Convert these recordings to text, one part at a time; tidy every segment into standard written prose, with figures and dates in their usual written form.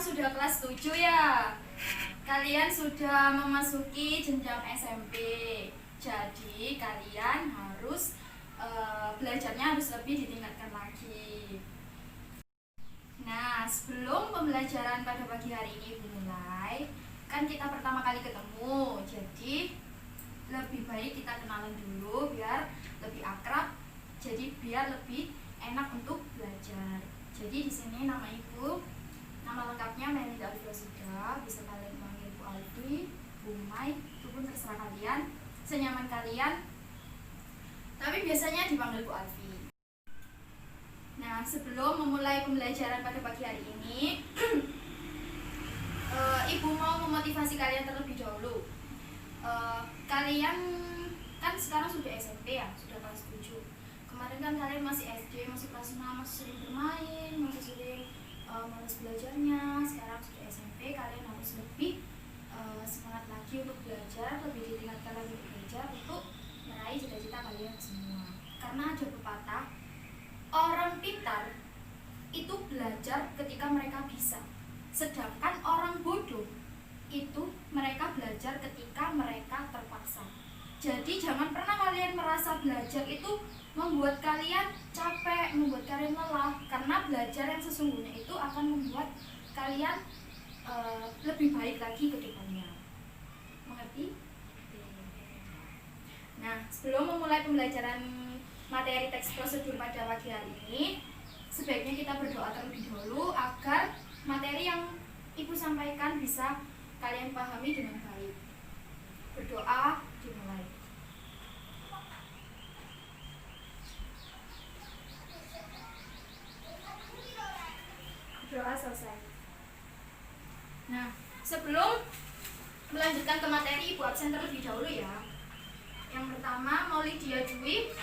sudah kelas 7 ya. Kalian sudah memasuki jenjang SMP. Jadi kalian harus belajarnya harus lebih ditingkatkan lagi. Nah, sebelum pembelajaran pada pagi hari ini dimulai, kan kita pertama kali ketemu. Jadi lebih baik kita kenalan dulu biar lebih akrab. Jadi biar lebih enak untuk belajar. Jadi di sini nama Ibu, nama lengkapnya Melinda Alfia Suda, bisa kalian panggil Bu Alfi, Bu Mai, itu pun terserah kalian, senyaman kalian. Tapi biasanya dipanggil Bu Alfi. Nah, sebelum memulai pembelajaran pada pagi hari ini, Ibu mau memotivasi kalian terlebih dahulu. Kalian kan sekarang sudah SMP ya, sudah kelas 7. Kemarin kan kalian masih SD, masih kelas 6, masih sering bermain, masih sering malas belajarnya. Sekarang sudah SMP, kalian harus lebih semangat lagi untuk belajar, lebih ditingkatkan lagi untuk belajar untuk meraih cita-cita kalian semua. Karena ada pepatah, orang pintar itu belajar ketika mereka bisa, sedangkan orang bodoh itu mereka belajar ketika mereka terpaksa. Jadi jangan pernah kalian merasa belajar itu membuat kalian capek, membuat kalian lelah, karena belajar yang sesungguhnya itu akan membuat kalian lebih baik lagi ke depannya. Mengerti? Nah, sebelum memulai pembelajaran materi teks prosedur pada pagi hari ini, sebaiknya kita berdoa terlebih dahulu agar materi yang Ibu sampaikan bisa kalian pahami dengan baik. Berdoa dimulai. Doa selesai. Nah, sebelum melanjutkan ke materi, Ibu absen terlebih dahulu ya. Yang pertama, Maulidia Dwi,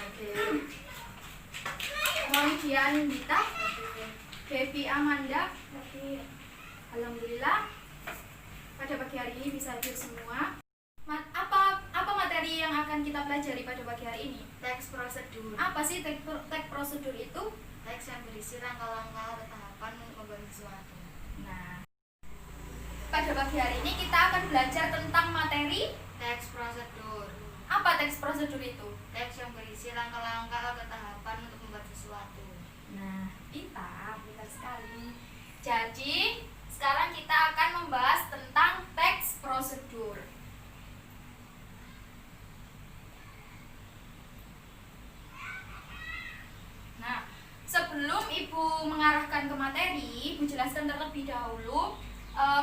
Maulidia Anindita, Baby Amanda. Alhamdulillah, pada pagi hari ini bisa hadir semua. Apa materi yang akan kita pelajari pada pagi hari ini? Teks prosedur. Apa sih teks prosedur itu? Teks yang berisi langkah-langkah atau tahapan untuk membuat sesuatu. Nah, pada pagi hari ini kita akan belajar tentang materi Teks prosedur. apa teks prosedur itu? Teks yang berisi langkah-langkah atau tahapan untuk membuat sesuatu. Nah, pintar sekali. Jadi, sekarang kita akan membahas tentang teks prosedur. Nah, sebelum Ibu mengarahkan ke materi, Ibu jelaskan terlebih dahulu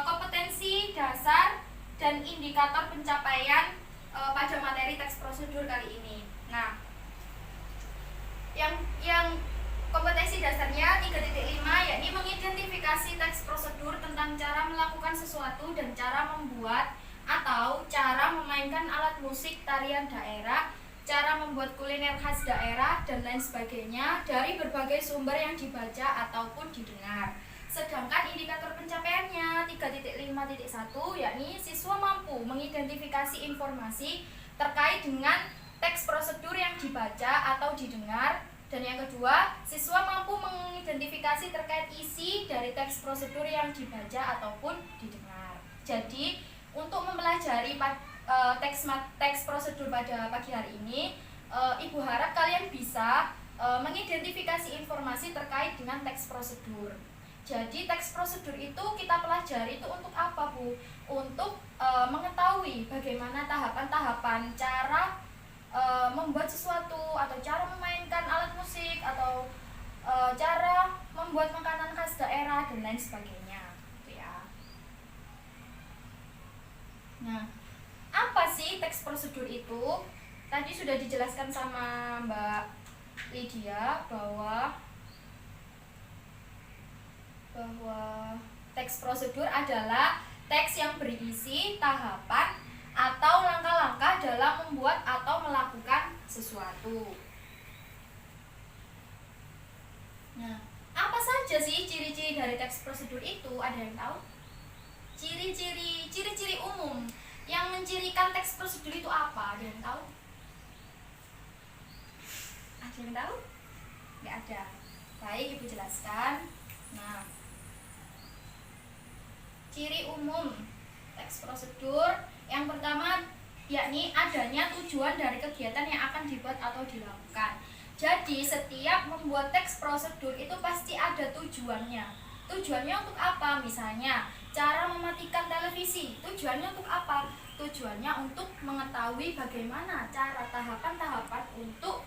kompetensi dasar dan indikator pencapaian pada materi teks prosedur kali ini. Nah, yang kompetensi dasarnya 3.5 yakni mengidentifikasi teks prosedur tentang cara melakukan sesuatu dan cara membuat atau cara memainkan alat musik tarian daerah, cara membuat kuliner khas daerah dan lain sebagainya dari berbagai sumber yang dibaca ataupun didengar. Sedangkan indikator pencapaiannya 3.5.1 yakni siswa mampu mengidentifikasi informasi terkait dengan teks prosedur yang dibaca atau didengar. Dan yang kedua, siswa mampu mengidentifikasi terkait isi dari teks prosedur yang dibaca ataupun didengar. Jadi, untuk mempelajari teks prosedur pada pagi hari ini, Ibu harap kalian bisa mengidentifikasi informasi terkait dengan teks prosedur. Jadi teks prosedur itu kita pelajari itu untuk apa, Bu? Untuk mengetahui bagaimana tahapan-tahapan cara membuat sesuatu, atau cara memainkan alat musik, atau cara membuat makanan khas daerah dan lain sebagainya, gitu ya. Nah, apa sih teks prosedur itu? Tadi sudah dijelaskan sama Mbak Lydia bahwa teks prosedur adalah teks yang berisi tahapan atau langkah-langkah dalam membuat atau melakukan sesuatu. Nah, apa saja sih ciri-ciri dari teks prosedur itu? Ada yang tahu? Ciri-ciri umum yang mencirikan teks prosedur itu apa? Ada yang tahu? Ada yang tahu? Nggak ada. Baik, Ibu jelaskan. Nah, Ciri umum teks prosedur yang pertama yakni adanya tujuan dari kegiatan yang akan dibuat atau dilakukan. Jadi setiap membuat teks prosedur itu pasti ada tujuannya. Tujuannya untuk apa? Misalnya cara mematikan televisi. Tujuannya untuk apa? Tujuannya untuk mengetahui bagaimana cara tahapan-tahapan untuk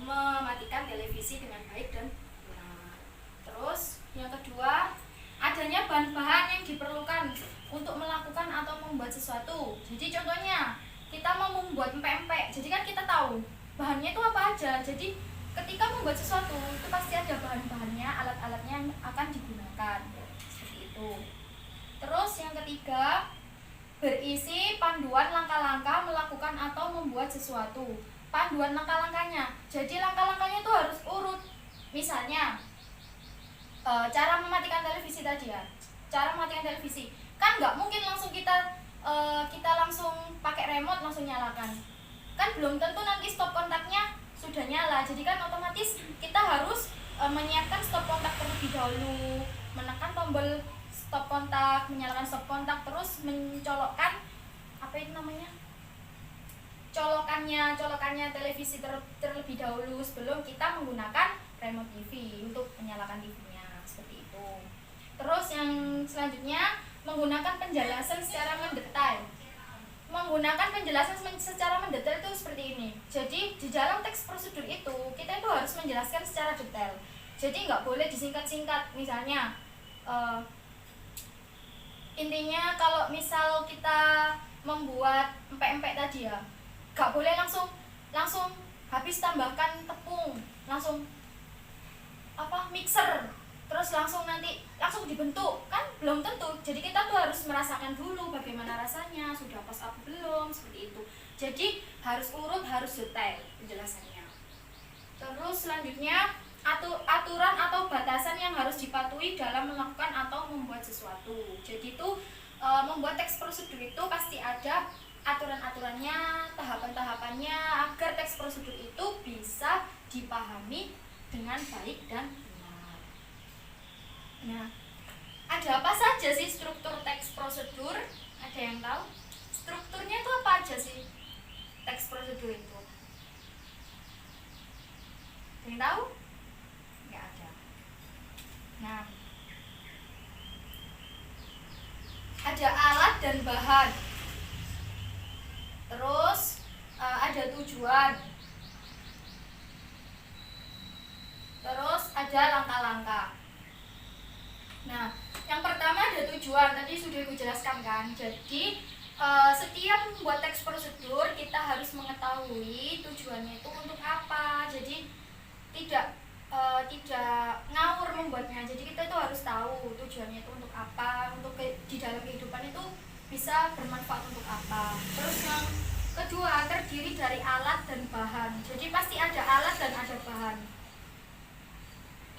mematikan televisi dengan baik dan benar. Terus yang kedua, adanya bahan-bahan yang diperlukan untuk melakukan atau membuat sesuatu. Jadi contohnya kita mau membuat empek-empek, jadi kan kita tahu bahannya itu apa aja. Jadi ketika membuat sesuatu itu pasti ada bahan-bahannya, alat-alatnya yang akan digunakan. Seperti itu. Terus yang ketiga, berisi panduan langkah-langkah melakukan atau membuat sesuatu. Panduan langkah-langkahnya, jadi langkah-langkahnya itu harus urut. Misalnya cara mematikan televisi tadi ya, cara mematikan televisi kan nggak mungkin langsung kita langsung pakai remote langsung nyalakan, kan belum tentu nanti stop kontaknya sudah nyala. Jadi kan otomatis kita harus menyiapkan stop kontak terlebih dahulu, menekan tombol stop kontak, menyalakan stop kontak, terus mencolokkan apa itu namanya, colokannya televisi terlebih dahulu sebelum kita menggunakan remote TV untuk menyalakan TV-nya, seperti itu. Terus yang selanjutnya, menggunakan penjelasan secara mendetail. Menggunakan penjelasan secara mendetail itu seperti ini. Jadi di dalam teks prosedur itu kita itu harus menjelaskan secara detail. Jadi nggak boleh disingkat-singkat. Misalnya intinya kalau misal kita membuat empek-empek tadi ya, nggak boleh langsung habis tambahkan tepung, langsung mixer, terus langsung dibentuk, kan belum tentu. Jadi kita tuh harus merasakan dulu bagaimana rasanya, sudah pas apa belum, seperti itu. Jadi harus urut, harus detail penjelasannya. Terus selanjutnya, aturan atau batasan yang harus dipatuhi dalam melakukan atau membuat sesuatu. Jadi itu membuat teks prosedur itu pasti ada aturan-aturannya, tahapan-tahapannya, agar teks prosedur itu bisa dipahami dengan baik dan benar. Nah, ada apa saja sih struktur teks prosedur? Ada yang tahu? Strukturnya itu apa aja sih teks prosedur itu? Ada yang tahu? Nggak ada. Nah, ada alat dan bahan. Terus ada tujuan. Terus ada langkah-langkah. Nah, yang pertama ada tujuan. Tadi sudah aku jelaskan kan. Jadi setiap membuat teks prosedur kita harus mengetahui tujuannya itu untuk apa. Jadi tidak ngawur membuatnya. Jadi kita itu harus tahu tujuannya itu untuk apa, untuk di dalam kehidupan itu bisa bermanfaat untuk apa. Terus yang kedua, terdiri dari alat dan bahan. Jadi pasti ada alat dan ada bahan.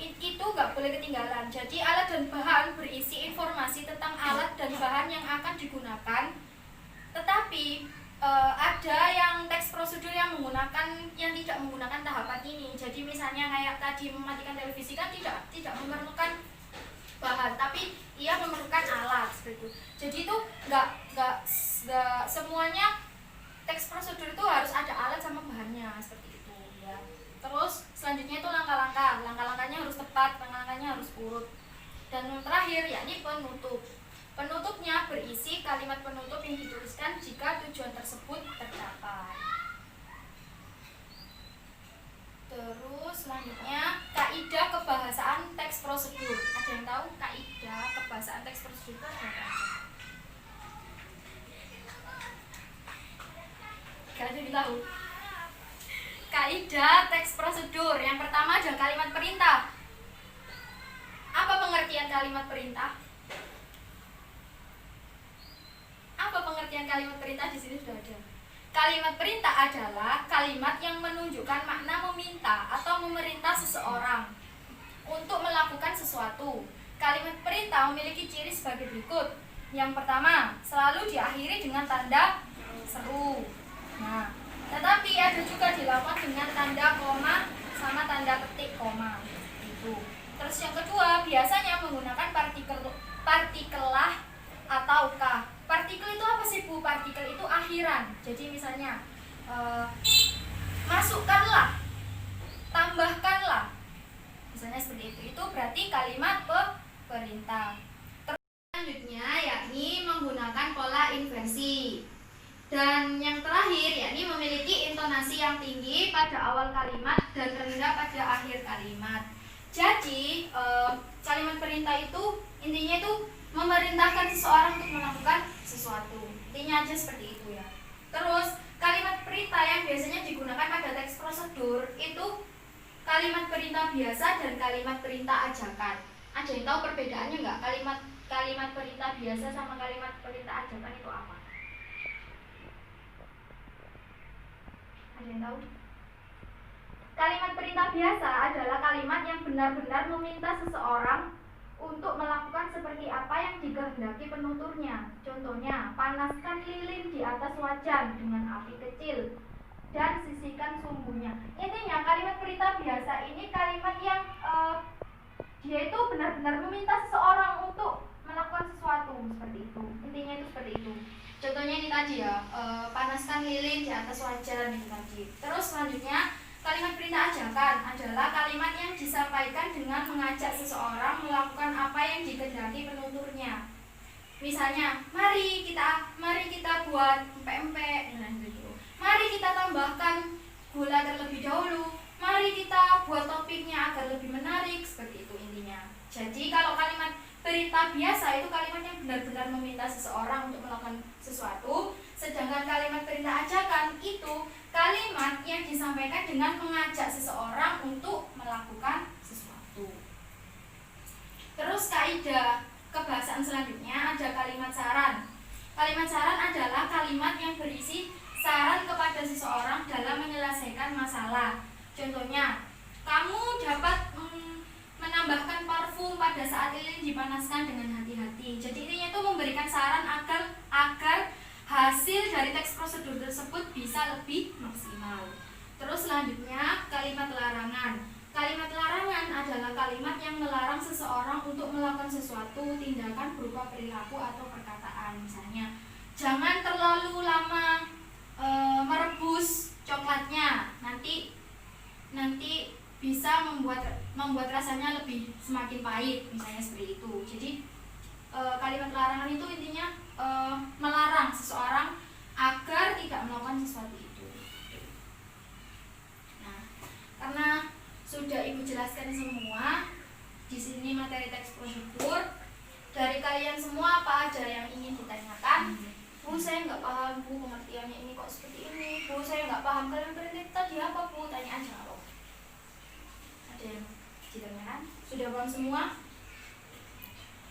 Itu nggak boleh ketinggalan. Jadi alat dan bahan berisi informasi tentang alat dan bahan yang akan digunakan. Tetapi ada yang teks prosedur yang tidak menggunakan tahapan ini. Jadi misalnya kayak tadi mematikan televisi kan tidak memerlukan bahan, tapi ia memerlukan alat seperti itu. Jadi itu nggak semuanya teks prosedur itu harus ada alat sama bahannya seperti itu ya. Terus selanjutnya itu langkah-langkah. Langkah-langkahnya harus tepat, langkah-langkahnya harus urut. Dan yang terakhir yakni penutup. Penutupnya berisi kalimat penutup yang dituliskan jika tujuan tersebut tercapai. Terus selanjutnya kaidah kebahasaan teks prosedur. Ada yang tahu kaidah kebahasaan teks prosedur itu apa? Gak ada yang tahu. Kaidah teks prosedur. Yang pertama ada kalimat perintah. Apa pengertian kalimat perintah? Apa pengertian kalimat perintah? Di sini sudah ada. Kalimat perintah adalah kalimat yang menunjukkan makna meminta atau memerintah seseorang untuk melakukan sesuatu. Kalimat perintah memiliki ciri sebagai berikut. Yang pertama, selalu diakhiri dengan tanda seru. Nah, tetapi ada juga dilakukan dengan tanda koma sama tanda petik koma. Itu. Terus yang kedua, biasanya menggunakan partikelah masukkanlah, tambahkanlah, misalnya seperti itu. Itu berarti kalimat perintah. Selanjutnya yakni menggunakan pola inversi. Dan yang terakhir yakni memiliki intonasi yang tinggi pada awal kalimat dan rendah pada akhir kalimat. Jadi kalimat perintah itu intinya itu memerintahkan seseorang untuk melakukan sesuatu. Intinya aja seperti itu ya. Terus kalimat perintah yang biasanya digunakan pada teks prosedur itu kalimat perintah biasa dan kalimat perintah ajakan. Ada yang tahu perbedaannya nggak? Kalimat perintah biasa sama kalimat perintah ajakan itu apa? Ada yang tahu? Kalimat perintah biasa adalah kalimat yang benar-benar meminta seseorang untuk melakukan seperti apa yang dikehendaki penuturnya. Contohnya, panaskan lilin di atas wajan dengan api kecil dan sisihkan sumbunya. Intinya kalimat perintah biasa ini kalimat yang dia itu benar-benar meminta seseorang untuk melakukan sesuatu seperti itu. Intinya itu seperti itu. Contohnya ini tadi ya, panaskan lilin di atas wajan ini tadi. Terus selanjutnya kalimat perintah ajakan adalah kalimat yang disampaikan dengan mengajak seseorang melakukan apa yang dikehendaki penuturnya. Misalnya, mari kita buat empek-empek, nah gitu. Mari kita tambahkan gula terlebih dahulu. Mari kita buat toppingnya agar lebih menarik, seperti itu intinya. Jadi kalau kalimat perintah biasa itu kalimat yang benar-benar meminta seseorang untuk melakukan sesuatu, sedangkan kalimat perintah ajakan itu kalimat yang disampaikan dengan mengajak seseorang untuk melakukan sesuatu. Terus kaidah kebahasaan selanjutnya ada kalimat saran. Kalimat saran adalah kalimat yang berisi saran kepada seseorang dalam menyelesaikan masalah. Contohnya, kamu dapat menambahkan parfum pada saat lilin dipanaskan dengan hati-hati. Jadi intinya itu memberikan saran agar hasil dari teks prosedur tersebut bisa lebih maksimal. Terus selanjutnya kalimat larangan. Kalimat larangan adalah kalimat yang melarang seseorang untuk melakukan sesuatu tindakan berupa perilaku atau perkataan. Misalnya, jangan terlalu lama merebus coklatnya, nanti bisa membuat rasanya lebih semakin pahit, misalnya seperti itu. Jadi kalimat larangan itu intinya melarang seseorang agar tidak melakukan sesuatu itu. Nah, karena sudah Ibu jelaskan semua di sini materi teks prosedur, dari kalian semua apa aja yang ingin ditanyakan? Bu, saya nggak paham, Bu, pengertiannya ini kok seperti ini. Bu, saya nggak paham kalimat perintah tadi apa, Bu? Tanya aja loh. Ada yang ditanyakan? Sudah paham semua?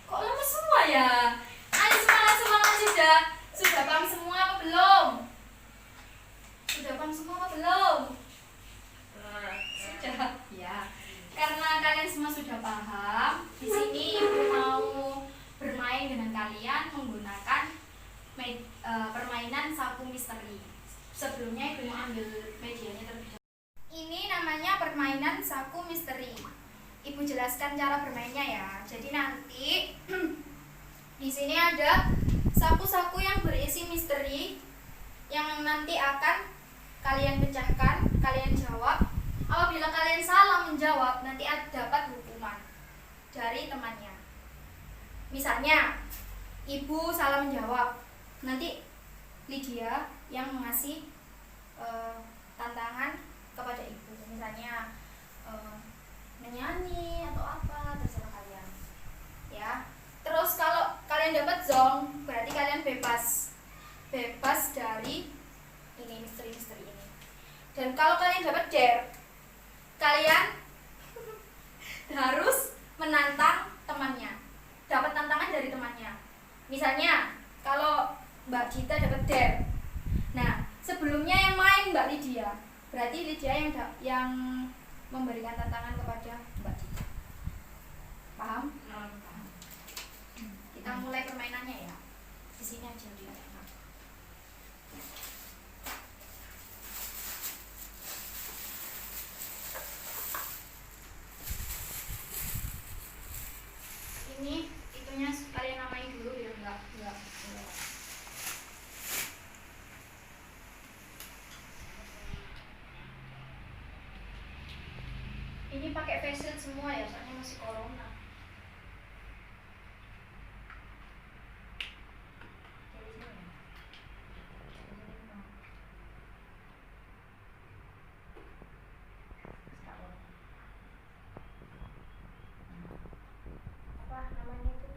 Kok lemes semua ya? Ayo semangat sudah paham semua apa belum? Sudah paham semua apa belum? Sudah ya. Karena kalian semua sudah paham, di sini Ibu mau bermain dengan kalian menggunakan permainan sapu misteri. Sebelumnya Ibu mau ambil medianya terlebih dahulu. Ini namanya permainan saku misteri. Ibu jelaskan cara bermainnya ya. Jadi nanti di sini ada saku-saku yang berisi misteri yang nanti akan kalian pecahkan, kalian jawab. Apabila kalian salah menjawab, nanti dapat hukuman dari temannya. Misalnya, Ibu salah menjawab, nanti Lydia yang mengasih tantangan kepada Ibu. Misalnya menyanyi atau apa, terserah kalian. Ya. Terus kalau kalian dapat zong, berarti kalian bebas dari ini misteri-misteri ini. Dan kalau kalian dapat dare, kalian harus menantang temannya, dapat tantangan dari temannya. Misalnya kalau Mbak Gita dapat dare, nah sebelumnya yang main Mbak Lydia, berarti Lydia yang memberikan tantangan kepada Mbak Gita. Paham? Paham. Kita mulai permainannya ya. Di sini aja biar enak. Ini itunya kalian namain dulu biar enggak. Ini pakai face shield semua ya, soalnya masih corona. Dari sini ya. Apa namanya itu?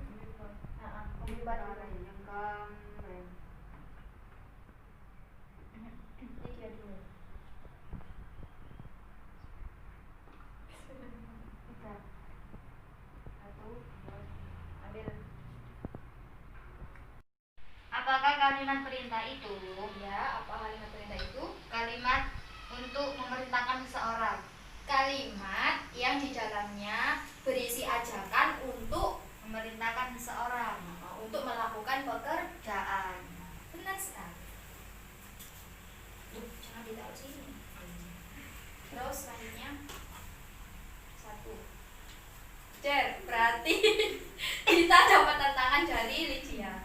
Pembubat yang kemarin. ini dia dulu. Tiga. Satu, dua, Ambil. apakah kalimat perintah itu Ya, apa kalimat perintah itu? kalimat untuk memerintahkan seseorang? Kalimat yang di dalamnya berisi ajakan untuk Memerintahkan seseorang untuk melakukan pekerjaan. kerjaan. Benar sekali. Jangan ditaruh sini. Terus selanjutnya 1. Berarti kita dapat tantangan dari Lydia.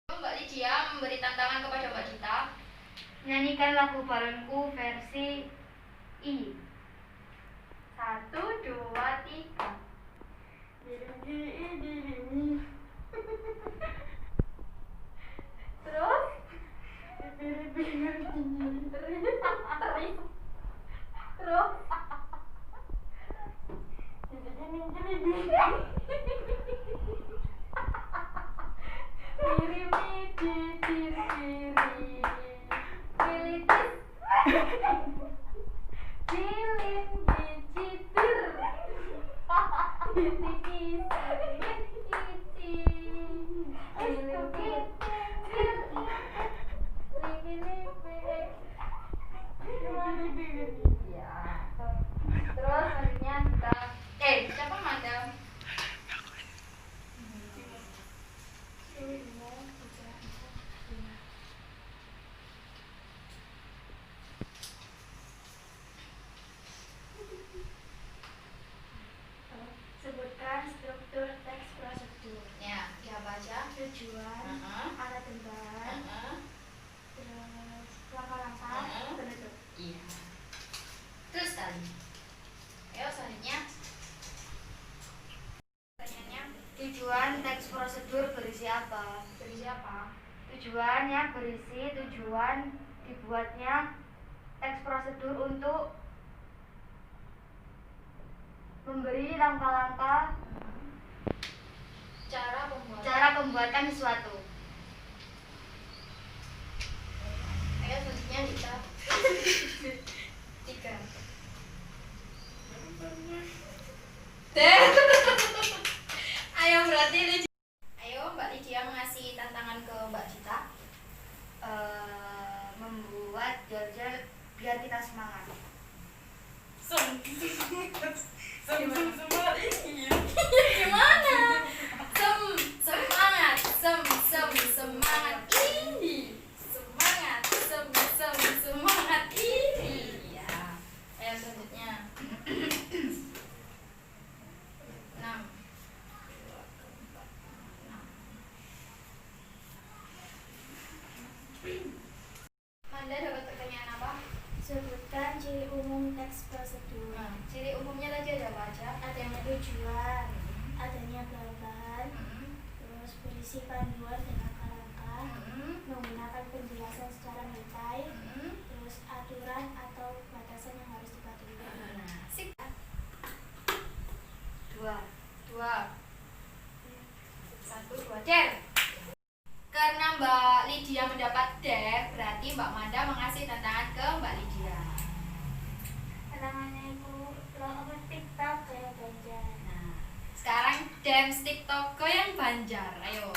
Mbak Lydia memberi tantangan kepada Mbak Dita. Nyanyikan lagu balonku versi I. 1, 2, 3. Terus terus terus selanjutnya kita siapa madam? Sebutkan struktur teks prosedur. Ya, siapa aja? Tujuan, alat tempat, terus langkah-langkah, penutup. Iya. Terus sekali. Ayo selanjutnya. Pertanyaannya Tujuan teks prosedur berisi apa? dari siapa? Tujuannya berisi tujuan dibuatnya teks prosedur untuk memberi langkah-langkah cara pembuatan sesuatu. Ayo selanjutnya kita 3. Ayo berarti Lydia. Ayo Mbak Lydia mengasih tantangan ke Mbak Dita. Membuat jar-jar biar kita semangat. Gimana? Semangat, semangat ini. Semangat, semangat ini. Ya. Ayo selanjutnya. 6. Manda dapat pertanyaan apa? Sebutkan ciri umum teks prosedur. Ciri umumnya tadi ada apa aja? Adanya tujuan, adanya gambar, terus berisi panduan dan langkah-langkah, menggunakan penjelasan secara detail, terus aturan atau batasan yang harus dipatuhi. Sip. 2. 2. 1, 2. Der. Karena Mbak Lydia mendapat der, berarti Mbak Manda mengasih tantangan ke Mbak Lydia. Tantangannya itu lo TikTok kayak Banjar. Nah, sekarang dance TikTok yang Banjar. Ayo.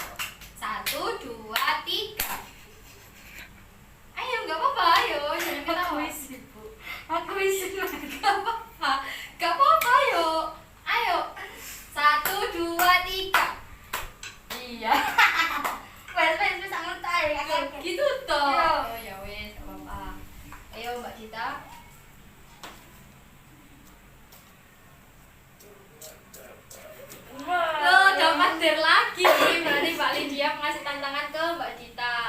1, 2, 3. Ayo, nggak apa-apa. Ayo, jangan ketawa. Aku isi. Gak apa-apa. Gak apa-apa, ayo. Ayo. 1, 2, 3. Iya. Wes sangat tarik. Gitu toh. Iya. Oh ya wes, gak apa-apa. Ayo Mbak Dita. Lo dapat der lagi. Berarti Mbak Lydia mengasih tantangan ke Mbak Dita.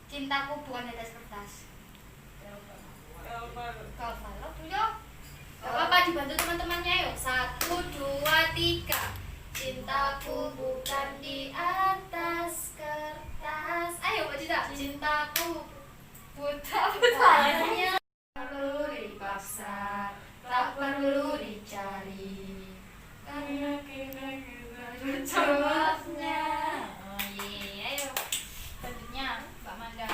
Cintaku bukan di atas kertas. Kalau tuh yo. Gak apa-apa, dibantu teman-temannya yuk. 1, 2, 3. Cintaku bukan di atas kertas. Ayo Mbak Cita. Cintaku buta-butanya perlu dipaksa, tak perlu dicari, karena kita jawabnya. Oh iya, ayo. Selanjutnya Mbak Manda.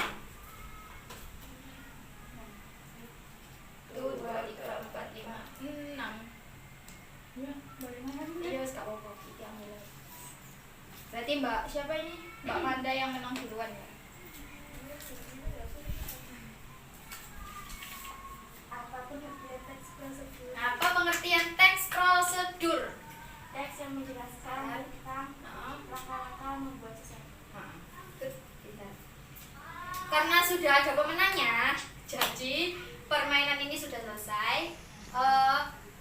1, 2, 3, 4, 5, 6. Ya, boleh mana dulu? Iya, gak apa-apa. Kita ambil. Berarti Mbak siapa ini? Mbak Manda yang menang duluan ya. Apa pengertian teks prosedur? Apa pengertian teks prosedur? Teks yang menjelaskan tentang langkah-langkah membuat sesuatu. Karena sudah ada pemenangnya, jadi permainan ini sudah selesai.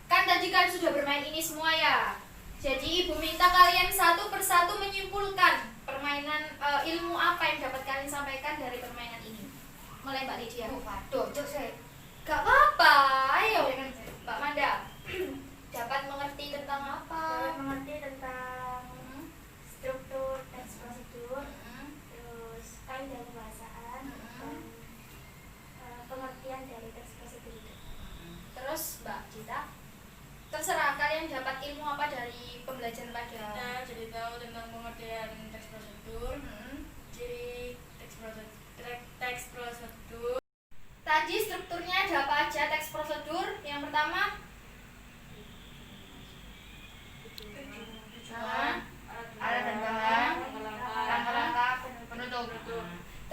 Kan tadi kan sudah bermain ini semua ya. Jadi ibu minta kalian satu persatu menyimpulkan permainan ilmu apa yang dapat kalian sampaikan dari permainan ini. Mulai Mbak Lydia. Waduh, cuk saya. Gak apa-apa, ayo Mbak Manda. Dapat mengerti tentang apa? Dapat mengerti tentang struktur teks prosedur, terus kaidah bahasaan, dan pengertian dari teks prosedur itu. Terus Mbak Cita, terserah kalian dapat ilmu apa dari pembelajaran pada. Kita jadi tahu tentang pengertian teks prosedur, ciri teks prosedur. Tadi strukturnya ada apa aja teks prosedur? Yang pertama, Alat dan bahan, langkah-langkah penutup.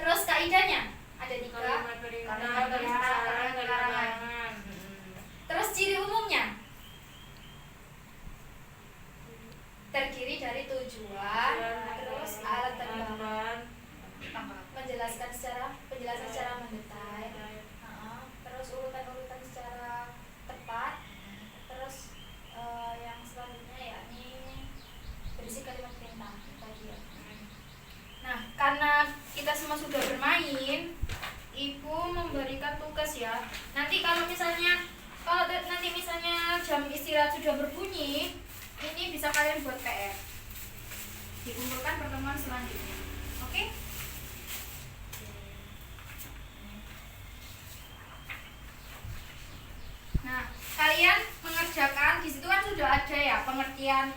terus kaidahnya ada 3. Kalimat perintah, Kalimat perintah, saran, dan larangan. larangan. Terus ciri umumnya terdiri dari tujuan, terus alat dan bahan. Penjelasan secara mendetail. Terus urutan-urutan secara tepat. Terus yang selanjutnya yakni berisi kalimat perintah tadi ya. Nah, karena kita semua sudah bermain, ibu memberikan tugas ya. Nanti kalau nanti misalnya jam istirahat sudah berbunyi, ini bisa kalian buat PR. Dikumpulkan pertemuan selanjutnya. Oke? Nah, kalian mengerjakan di situ kan sudah ada ya pengertian.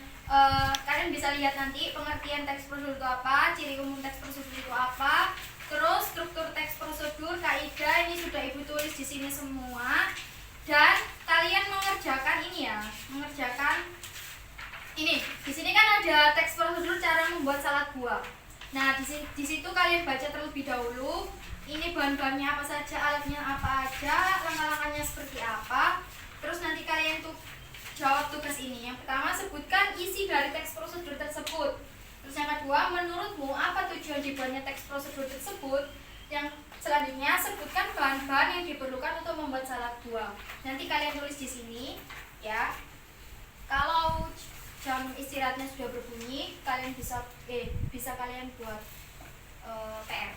Kalian bisa lihat nanti pengertian teks prosedur itu apa, ciri umum teks prosedur itu apa, terus struktur teks prosedur, kaidah ini sudah ibu tulis di sini semua. Dan kalian mengerjakan ini ya, ini. Di sini kan ada teks prosedur cara membuat salad buah. Nah, di situ kalian baca terlebih dahulu. Ini bahan-bahannya apa saja, alatnya apa aja, langkah-langkahnya seperti apa. Terus nanti kalian tuh jawab tugas ini. Yang pertama, sebutkan isi dari teks prosedur tersebut. Terus yang kedua, menurutmu apa tujuan dibuatnya teks prosedur tersebut? Yang selanjutnya, sebutkan bahan-bahan yang diperlukan untuk membuat salad buah. Nanti kalian tulis di sini ya. Kalau jam istirahatnya sudah berbunyi, kalian bisa kalian buat PR.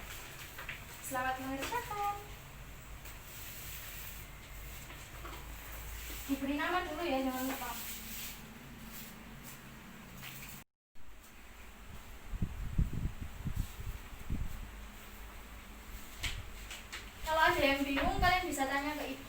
Selamat mengerjakan. Diberi nama dulu ya, jangan lupa. Kalau ada yang bingung, kalian bisa tanya ke ibu.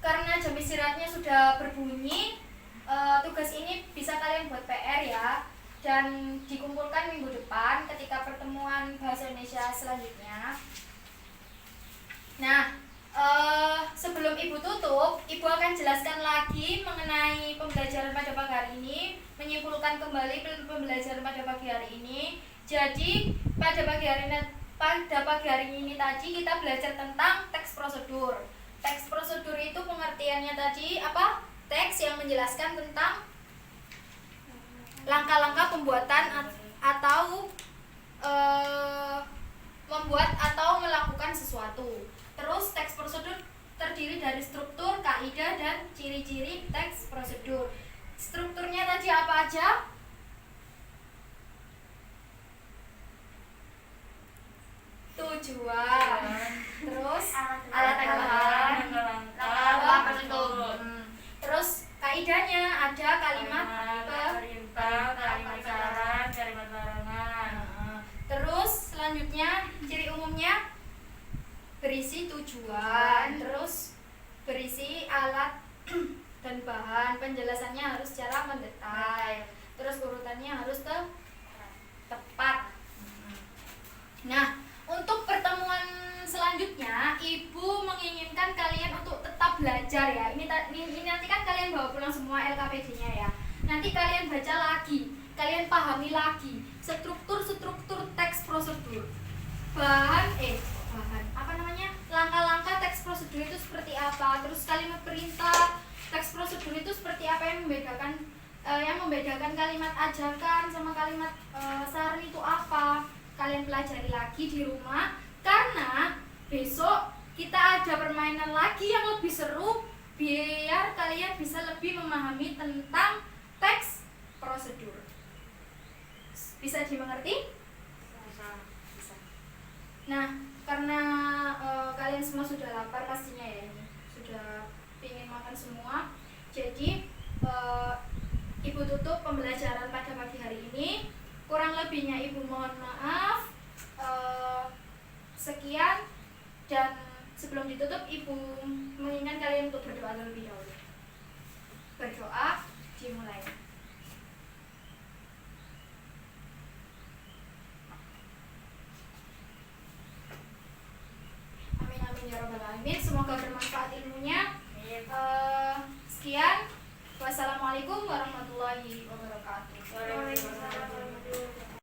Karena jam istirahatnya sudah berbunyi, tugas ini bisa kalian buat PR ya, dan dikumpulkan minggu depan ketika pertemuan bahasa Indonesia selanjutnya. Nah, sebelum ibu tutup, ibu akan jelaskan lagi mengenai pembelajaran pada pagi hari ini, menyimpulkan kembali pembelajaran pada pagi hari ini. Jadi pada pagi hari ini tadi kita belajar tentang teks prosedur. Teks prosedur itu pengertiannya tadi apa? teks yang menjelaskan tentang langkah-langkah pembuatan atau membuat atau melakukan sesuatu. Terus teks prosedur terdiri dari struktur, kaidah, dan ciri-ciri teks prosedur. Strukturnya tadi apa aja? Tujuan, terus alat bahan, langkah prosedur. Terus kaidahnya ada kalimat perintah, kalimat syarat, kalimat larangan. Terus selanjutnya ciri umumnya berisi tujuan, terus berisi alat dan bahan. Penjelasannya harus secara mendetail. Terus urutannya harus tepat. Nah, untuk pertemuan selanjutnya, Ibu menginginkan kalian untuk tetap belajar ya. Ini nanti kan kalian bawa pulang semua LKPD-nya ya. Nanti kalian baca lagi, kalian pahami lagi struktur teks prosedur. Langkah-langkah teks prosedur itu seperti apa? Terus kalimat perintah teks prosedur itu seperti apa yang membedakan kalimat ajakan sama kalimat saran itu apa? Kalian pelajari lagi di rumah, karena besok kita ada permainan lagi yang lebih seru biar kalian bisa lebih memahami tentang teks prosedur. Bisa dimengerti? Bisa. Nah, karena kalian semua sudah lapar pastinya ya, ini sudah ingin makan semua, jadi Ibu tutup pembelajaran pada pagi hari ini. Kurang lebihnya Ibu mohon maaf. Sekian, dan sebelum ditutup Ibu menginginkan kalian untuk berdoa terlebih dahulu. Berdoa dimulai. Amin amin ya rabbal alamin. Semoga bermanfaat ilmunya. Sekian. Wassalamualaikum warahmatullahi wabarakatuh. Waalaikumsalam warahmatullahi wabarakatuh.